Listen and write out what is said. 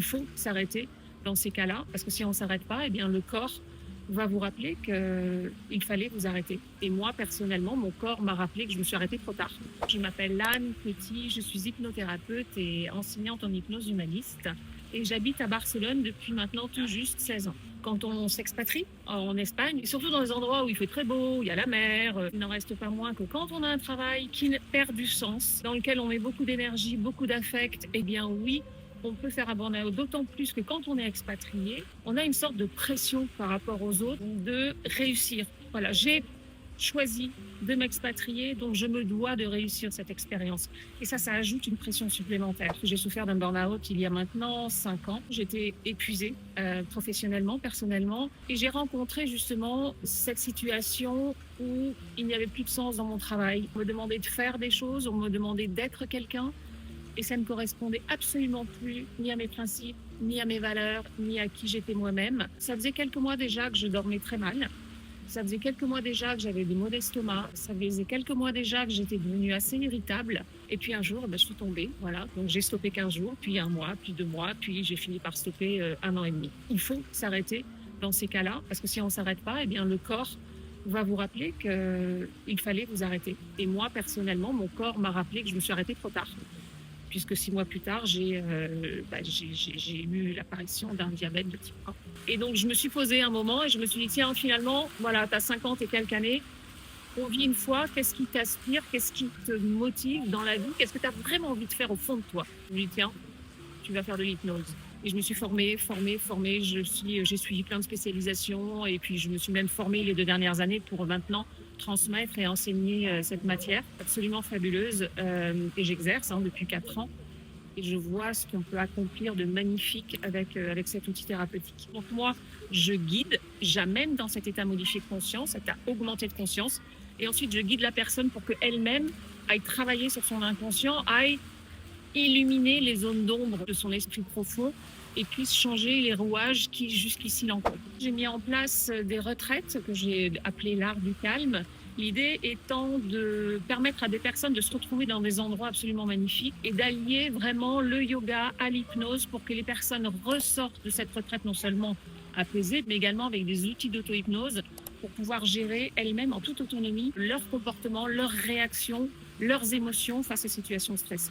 Il faut s'arrêter dans ces cas-là, parce que si on ne s'arrête pas, eh bien, le corps va vous rappeler qu'il fallait vous arrêter. Et moi, personnellement, mon corps m'a rappelé que je me suis arrêtée trop tard. Je m'appelle Anne Petit, je suis hypnothérapeute et enseignante en hypnose humaniste. Et j'habite à Barcelone depuis maintenant tout juste 16 ans. Quand on s'expatrie en Espagne, surtout dans des endroits où il fait très beau, où il y a la mer, il n'en reste pas moins que quand on a un travail qui perd du sens, dans lequel on met beaucoup d'énergie, beaucoup d'affect, eh bien oui, on peut faire un burn-out, d'autant plus que quand on est expatrié, on a une sorte de pression par rapport aux autres de réussir. Voilà, j'ai choisi de m'expatrier, donc je me dois de réussir cette expérience. Et ça ajoute une pression supplémentaire. J'ai souffert d'un burn-out il y a maintenant 5 ans. J'étais épuisée professionnellement, personnellement, et j'ai rencontré justement cette situation où il n'y avait plus de sens dans mon travail. On me demandait de faire des choses, on me demandait d'être quelqu'un, et ça ne correspondait absolument plus ni à mes principes, ni à mes valeurs, ni à qui j'étais moi-même. Ça faisait quelques mois déjà que je dormais très mal. Ça faisait quelques mois déjà que j'avais des maux d'estomac. Ça faisait quelques mois déjà que j'étais devenue assez irritable. Et puis un jour, je suis tombée. Voilà. Donc j'ai stoppé 15 jours, puis un mois, puis 2 mois, puis j'ai fini par stopper 1 an et demi. Il faut s'arrêter dans ces cas-là, parce que si on ne s'arrête pas, eh bien le corps va vous rappeler qu'il fallait vous arrêter. Et moi, personnellement, mon corps m'a rappelé que je me suis arrêtée trop tard, puisque 6 mois plus tard, j'ai eu l'apparition d'un diabète de type 1. Et donc, je me suis posée un moment et je me suis dit, tiens, finalement, voilà, tu as 50 et quelques années, on vit une fois, qu'est-ce qui t'aspire, qu'est-ce qui te motive dans la vie, qu'est-ce que tu as vraiment envie de faire au fond de toi? Je me dis, tiens, tu vas faire de l'hypnose. Et je me suis formée. J'ai suivi plein de spécialisations et puis je me suis même formée les 2 dernières années pour maintenant transmettre et enseigner cette matière absolument fabuleuse. Et j'exerce depuis 4 ans. Et je vois ce qu'on peut accomplir de magnifique avec cet outil thérapeutique. Donc moi, je guide, j'amène dans cet état modifié de conscience, cet état augmenté de conscience. Et ensuite, je guide la personne pour qu'elle-même aille travailler sur son inconscient, aille illuminer les zones d'ombre de son esprit profond et puisse changer les rouages qui jusqu'ici l'encombrent. J'ai mis en place des retraites que j'ai appelées l'art du calme. L'idée étant de permettre à des personnes de se retrouver dans des endroits absolument magnifiques et d'allier vraiment le yoga à l'hypnose pour que les personnes ressortent de cette retraite non seulement apaisées, mais également avec des outils d'auto-hypnose pour pouvoir gérer elles-mêmes en toute autonomie leur comportement, leurs réactions, leurs émotions face aux situations stressées.